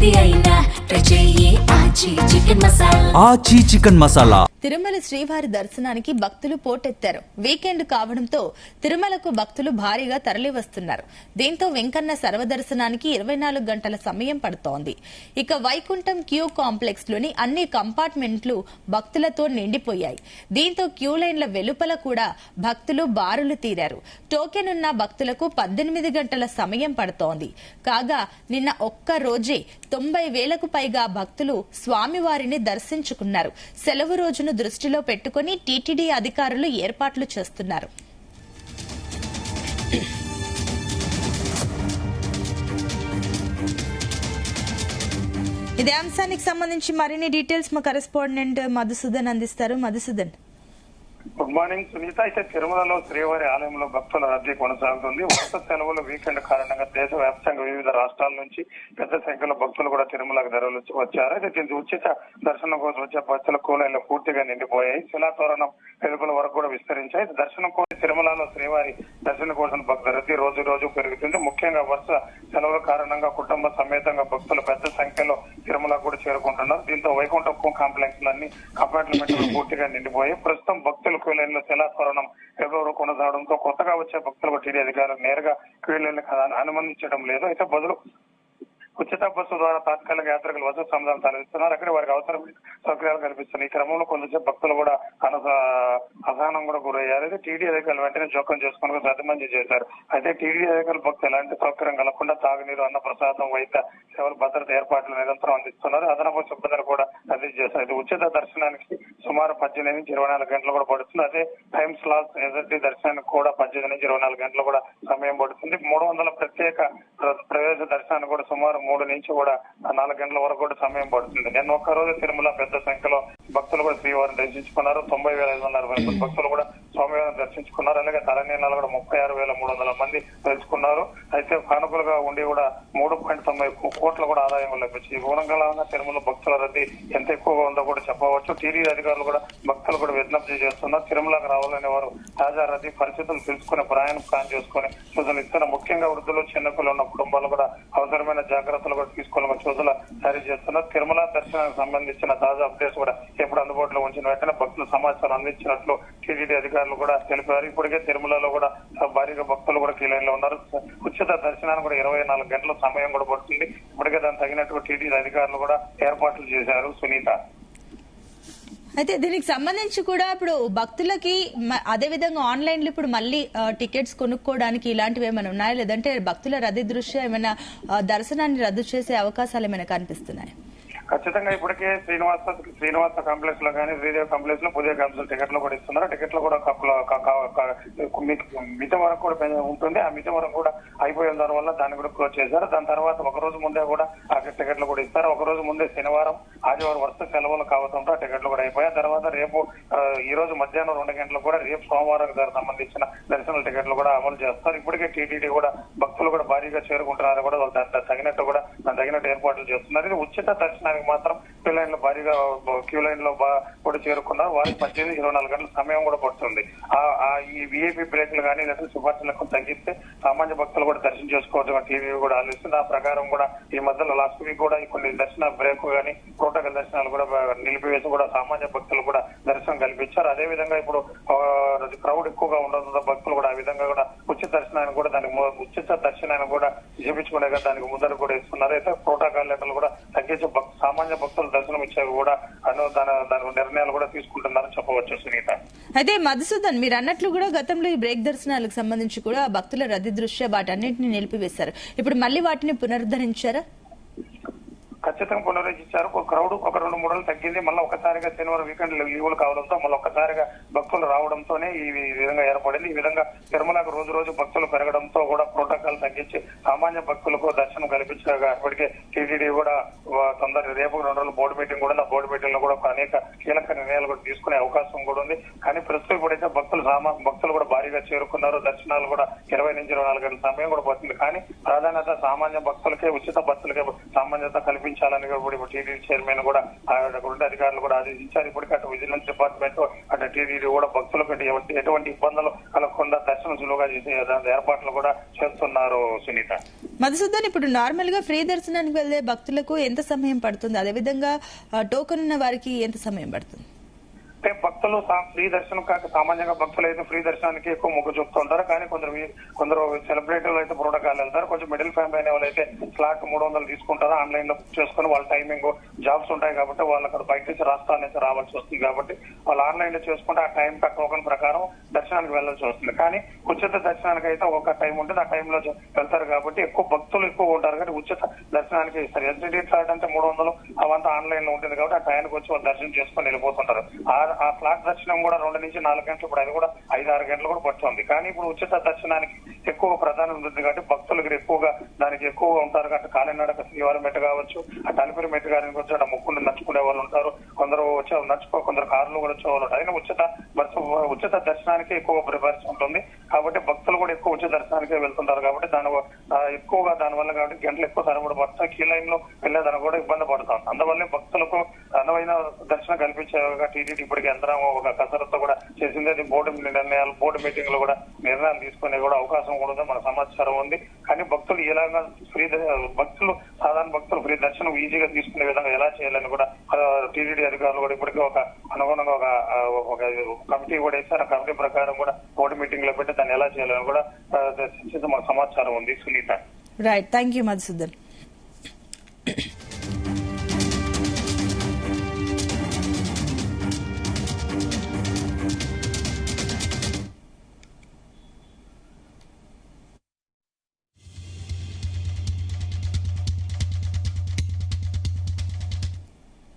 ఏది అయినా ట్రై చెయ్యి ఆచి చికెన్ మసాలా. ఆచి చికెన్ మసాలా. తిరుమల శ్రీవారి దర్శనానికి భక్తులు పోటెత్తారు. వీకెండ్ కావడంతో తిరుమలకు భక్తులు భారీగా తరలివస్తున్నారు. దీంతో వెంకన్న సర్వదర్శనానికి 24 గంటల సమయం పడుతోంది. ఇక వైకుంఠం క్యూ కాంప్లెక్స్ లోని అన్ని కంపార్ట్మెంట్లు భక్తులతో నిండిపోయాయి. దీంతో క్యూ లైన్ల వెలుపల కూడా భక్తులు బారులు తీరారు. టోకెన్ ఉన్న భక్తులకు 18 గంటల సమయం పడుతోంది. కాగా నిన్న ఒక్క రోజే 90,000కు పైగా భక్తులు స్వామివారిని దర్శించుకున్నారు. సెలవు రోజును దృష్టిలో పెట్టుకుని టీటీడీ అధికారులు ఏర్పాట్లు చేస్తున్నారు. ఇదే అంశానికి సంబంధించి మరిన్ని డీటెయిల్స్ మా కరెస్పాండెంట్ మధుసూదన్ అందిస్తారు. మధుసూదన్. Good morning Sunitha. అయితే తిరుమలలో శ్రీవారి ఆలయంలో భక్తుల రద్దీ కొనసాగుతుంది. వరుస సెలవులు వీకెండ్ కారణంగా దేశవ్యాప్తంగా వివిధ రాష్ట్రాల నుంచి పెద్ద సంఖ్యలో భక్తులు కూడా తిరుమలకు తరలి వచ్చారు. అయితే దీనికి ఉచిత దర్శనం కోసం వచ్చే భక్తుల కూలైన్లు పూర్తిగా నిండిపోయాయి. శిలాతోరణం వెలుగుల వరకు కూడా విస్తరించాయి. దర్శనం కోసం తిరుమలలో శ్రీవారి దర్శనం కోసం భక్తుల రద్దీ రోజు రోజు పెరుగుతుంది. ముఖ్యంగా వరుస సెలవుల కారణంగా కుటుంబ సమేతంగా భక్తులు పెద్ద సంఖ్యలో తిరుమలకు కూడా చేరుకుంటున్నారు. దీంతో వైకుంఠం కాంప్లెక్స్ లన్నీ కంపార్ట్మెంట్లు పూర్తిగా నిండిపోయాయి. ప్రస్తుతం భక్తులు క్యూ లైన్ లో శిలాతోరణం ఎవరెవరు కొనసాగడంతో కొత్తగా వచ్చే భక్తులకు టీడీ అధికారులు నేరుగా క్యూ లైన్ అనుమతించడం లేదు. అయితే బదులు ఉచిత బస్సు ద్వారా తాత్కాలిక యాత్రికులు వసతి సముదాయం తరలిస్తున్నారు. అక్కడ వారికి అవసరమైన సౌకర్యాలు కల్పిస్తున్నారు. ఈ క్రమంలో కొంతసేపు భక్తులు కూడా అసహనం కూడా గురయ్యారు. అయితే టీడీ అధికారులు వెంటనే జోక్యం చేసుకుని సర్దుమంజి చేశారు. అయితే టీడీ అధికారులు భక్తులు ఎలాంటి సౌకర్యం కలగకుండా తాగునీరు, అన్న ప్రసాదం, వైద్య సేవలు, భద్రత ఏర్పాట్లు నిరంతరం అందిస్తున్నారు. అదనపు సిబ్బందిని కూడా రద్దు చేశారు. ఇది ఉచిత దర్శనానికి సుమారు 18 నుంచి 24 గంటలు కూడా పడుతుంది. అదే టైం స్లాట్స్ ఎదుటి దర్శనానికి కూడా 18 నుంచి 24 గంటలు కూడా సమయం పడుతుంది. 300 ప్రత్యేక ప్రవేశ దర్శనానికి కూడా సుమారు 3 నుంచి కూడా 4 గంటల వరకు కూడా సమయం పడుతుంది. నిన్న ఒక్కరోజు తిరుమల పెద్ద సంఖ్యలో భక్తులు కూడా శ్రీవారిని దర్శించుకున్నారు. 90,540 భక్తులు కూడా స్వామివారిని దర్శించుకున్నారు. అలాగే తలనీళ్ళలో కూడా 36,300 మంది తెలుసుకున్నారు. అయితే కానుకలుగా ఉండి కూడా 3.90 కోట్ల కూడా ఆదాయం లభించింది. ఈ మూలంగా తిరుమల భక్తుల రద్దీ ఎంత ఎక్కువగా ఉందో కూడా చెప్పవచ్చు. టీడీ అధికారులు కూడా భక్తులు కూడా విజ్ఞప్తి చేస్తున్నారు. తిరుమలకు రావాలని వారు తాజా రద్దీ పరిస్థితులు తెలుసుకుని ప్రయాణం ప్లాన్ చేసుకుని సూచనలు ఇస్తున్నారు. ముఖ్యంగా వృద్ధులు, చిన్నపిల్లలు ఉన్న కుటుంబాలు కూడా అవసరమైన జాగ్రత్తలు కూడా తీసుకోవాలని సూచనలు జారీ చేస్తున్నారు. తిరుమల దర్శనానికి సంబంధించిన తాజా అప్డేట్స్ కూడా ఎప్పుడు అందుబాటులో ఉంచిన వెంటనే భక్తులు సమాచారం అందించినట్లు టీటీడీ అధికారులు కూడా తెలిపారు. ఇప్పటికే తిరుమలలో కూడా భారీగా భక్తులు కూడా క్యూ లైన్ లో ఉన్నారు. ఉచిత దర్శనానికి కూడా 24 గంటల సమయం కూడా పడుతుంది. ఇప్పటికే దానికి తగినట్టు టీటీడీ అధికారులు కూడా ఏర్పాట్లు చేశారు. సునీత. అయితే దీనికి సంబంధించి కూడా ఇప్పుడు భక్తులకి అదే విధంగా ఆన్లైన్ లో ఇప్పుడు మళ్ళీ టికెట్స్ కొనుక్కోవడానికి ఇలాంటివి ఏమైనా ఉన్నాయా, లేదంటే భక్తుల రద్దీ దృష్ట్యా ఏమైనా దర్శనాన్ని రద్దు చేసే అవకాశాలు ఏమైనా కనిపిస్తున్నాయి? ఖచ్చితంగా ఇప్పటికే శ్రీనివాస కాంప్లెక్స్ లో కానీ శ్రీదేవి కాంప్లెక్స్ లో పుదియ కాంప్లెక్స్ టికెట్లు కూడా ఇస్తున్నారు. టికెట్లు కూడా మిత వరకు కూడా ఉంటుంది. ఆ మిత వరకు కూడా అయిపోయిన దానివల్ల దాన్ని కూడా క్లోజ్ చేశారు. దాని తర్వాత ఒక రోజు ముందే కూడా ఆ టికెట్లు కూడా ఇస్తారు. ఒక రోజు ముందే శనివారం, ఆదివారం వరుస సెలవులు కావడంతో ఆ టికెట్లు కూడా అయిపోయాయి. తర్వాత రేపు ఈ రోజు మధ్యాహ్నం 2 గంటలకు కూడా రేపు సోమవారం సంబంధించిన దర్శనాల టికెట్లు కూడా అమలు చేస్తారు. ఇప్పటికే టీటీడీ కూడా భక్తులు కూడా భారీగా చేరుకుంటున్నారు. కూడా దానికి తగినట్టు ఏర్పాట్లు చేస్తున్నారు. ఇది ఉచిత దర్శనానికి మాత్రం క్యూ లైన్ లో భారీగా క్యూ లైన్ లో కూడా చేరుకున్నారు. వారికి 18-24 గంటల సమయం కూడా పడుతుంది. ఈ వీఐపీ బ్రేక్లు కానీ లేదా సిఫార్సులకు తగ్గిస్తే సామాన్య భక్తులు కూడా దర్శనం చేసుకోవచ్చు. టీవీ కూడా ఆలోచిస్తుంది. ఆ ప్రకారం కూడా ఈ మధ్యలో లాస్ట్ వీక్ కూడా కొన్ని దర్శన బ్రేక్ కానీ ప్రోటోకాల్ దర్శనాలు కూడా నిలిపివేసి కూడా సామాన్య భక్తులు కూడా దర్శనం కల్పించారు. అదే విధంగా ఇప్పుడు క్రౌడ్ ఎక్కువగా ఉండడంతో భక్తులు కూడా ఆ విధంగా కూడా ఉచిత దర్శనాన్ని కూడా చేపించుకునే దానికి ముందర కూడా ఇస్తున్నారు. అయితే ప్రోటోకాల్ లెక్కలు కూడా తగ్గించి సామాన్య భక్తులు దర్శనం ఇచ్చాక కూడా దాని నిర్ణయాలు కూడా తీసుకుంటున్నారని చెప్పవచ్చు. సునీత. అయితే మధుసూదన్, మీరు అన్నట్లు కూడా గతంలో ఈ బ్రేక్ దర్శనాలకు సంబంధించి కూడా భక్తుల రద్దీ దృష్ట్యా వాటన్నింటినీ నిలిపివేశారు. ఇప్పుడు మళ్ళీ వాటిని పునరుద్ధరించారా? ఖచ్చితంగా పునరుద్ధరించారు. క్రౌడ్ ఒక 2-3 రోజులు తగ్గింది. మళ్ళీ ఒకసారిగా శనివారం వీకెండ్ లీవులు కావడంతో మళ్ళీ ఒక్కసారిగా భక్తులు రావడంతోనే ఈ విధంగా ఏర్పడింది. ఈ విధంగా తిరుమలకు రోజు రోజు భక్తులు పెరగడంతో కూడా ప్రోటోకాల్ తగ్గించి సామాన్య భక్తులకు దర్శనం కల్పించగా ఇప్పటికే టీటీడీ కూడా రేపు 2 రోజులు బోర్డు మీటింగ్ కూడా బోర్డు మీటింగ్ లో కూడా అనేక కీలక నిర్ణయాలు కూడా తీసుకునే అవకాశం కూడా ఉంది. కానీ ప్రస్తుతం ఇప్పుడైతే భక్తులు కూడా భారీగా చేరుకున్నారు. దర్శనాలు కూడా 20 నుంచి 24 గంటల సమయం కూడా పడుతుంది. కానీ ప్రాధాన్యత సామాన్య భక్తులకే, ఉచిత బస్సులకే సామాన్యత కల్పించారు. కల్పించాలని కూడా టీటీడీ చైర్మన్ కూడా అధికారులు కూడా ఆదేశించారు. ఇప్పటికీ అటు విజిలెన్స్ డిపార్ట్మెంట్ అటు టీటీడీ కూడా భక్తులకు ఎటువంటి ఇబ్బందులు కలగకుండా దర్శనం సులువుగా చేసే ఏర్పాట్లు కూడా చేస్తున్నారు. సునీత, మధుసూదన్, ఇప్పుడు నార్మల్ గా ఫ్రీ దర్శనానికి వెళ్లే భక్తులకు ఎంత సమయం పడుతుంది? అదేవిధంగా టోకెన్ ఉన్న వారికి ఎంత సమయం పడుతుంది? అంటే భక్తులు ఫ్రీ దర్శనం కాక సామాన్యంగా భక్తులు అయితే ఫ్రీ దర్శనానికి ఎక్కువ మొగ్గు చూపుతుంటారు. కానీ కొందరు సెలబ్రిటీలు అయితే ప్రోటోకాల్ వెళ్తారు. కొంచెం మిడిల్ ఫ్యామిలీ అనే వాళ్ళు అయితే స్లాట్ 300 తీసుకుంటారు. ఆన్లైన్ లో బుక్ చేసుకుని వాళ్ళ టైమింగ్ జాబ్స్ ఉంటాయి కాబట్టి వాళ్ళు అక్కడ బయట నుంచి రాష్ట్రాల నుంచి రావాల్సి వస్తుంది కాబట్టి వాళ్ళు ఆన్లైన్ లో చేసుకుంటే ఆ టైం టోకెన్ ప్రకారం దర్శనానికి వెళ్లాల్సి వస్తుంది. కానీ ఉచిత దర్శనానికి అయితే ఒక టైం ఉంటుంది, ఆ టైంలో వెళ్తారు కాబట్టి ఎక్కువ భక్తులు ఎక్కువ ఉంటారు. కానీ ఉచిత దర్శనానికి ఎస్డిటి ఫ్లాట్ అంటే 300 అవంతా ఆన్లైన్ లో ఉంటుంది కాబట్టి ఆ టైంకి వచ్చి వాళ్ళు దర్శనం చేసుకుని వెళ్ళిపోతుంటారు. ఆ ఫ్లాట్ దర్శనం కూడా 2 నుంచి 4 గంటలు, ఇప్పుడు అది కూడా 5-6 గంటలు కూడా పడుతుంది. కానీ ఇప్పుడు ఉచిత దర్శనానికి ఎక్కువ ప్రాధాన్యత ఉంటుంది కాబట్టి భక్తులు ఎక్కువగా దానికి ఎక్కువగా ఉంటారు. కాబట్టి కాలినడక శ్రీవారి మెట్టు కావచ్చు, అటు అలిపిరి మెట్టు గారికి వచ్చి అటు ముక్కుని నడుచుకునే వాళ్ళు ఉంటారు. కొందరు కొందరు కార్లు కూడా వచ్చే వాళ్ళు ఉంటారు. అయినా ఉచిత దర్శనానికి ఎక్కువ ప్రిఫరెన్స్ ఉంటుంది కాబట్టి భక్తులు కూడా ఎక్కువ ఉచిత దర్శనానికి వెళ్తుంటారు. కాబట్టి ఎక్కువగా దానివల్ల కాబట్టి గంటలు ఎక్కువ తరబడి పడతాయి. క్యూ లైన్ లో వెళ్లేదాన్ని కూడా ఇబ్బంది పడతాం. అందువల్ల భక్తులకు అనువైన దర్శనం కల్పించేగా టీటీడీ ఇప్పటికీ యంత్రం ఒక కసరత్తు కూడా చేసింది. అది బోర్డు మీటింగ్ లో కూడా నిర్ణయాలు తీసుకునే కూడా అవకాశం కూడా మన సమాచారం ఉంది. కానీ భక్తులు ఎలాగా సాధారణ భక్తులు ఫ్రీ దర్శనం ఈజీగా తీసుకునే విధంగా ఎలా చేయాలని కూడా టీటీడీ అధికారులు కూడా ఇప్పటికీ ఒక అనుగుణంగా ఒక కమిటీ కూడా వేశారు. ఆ కమిటీ ప్రకారం కూడా బోర్డు మీటింగ్ లో పెట్టి దాన్ని ఎలా చేయాలని కూడా మన సమాచారం ఉంది. Sunitha, right, thank you Madhusudan.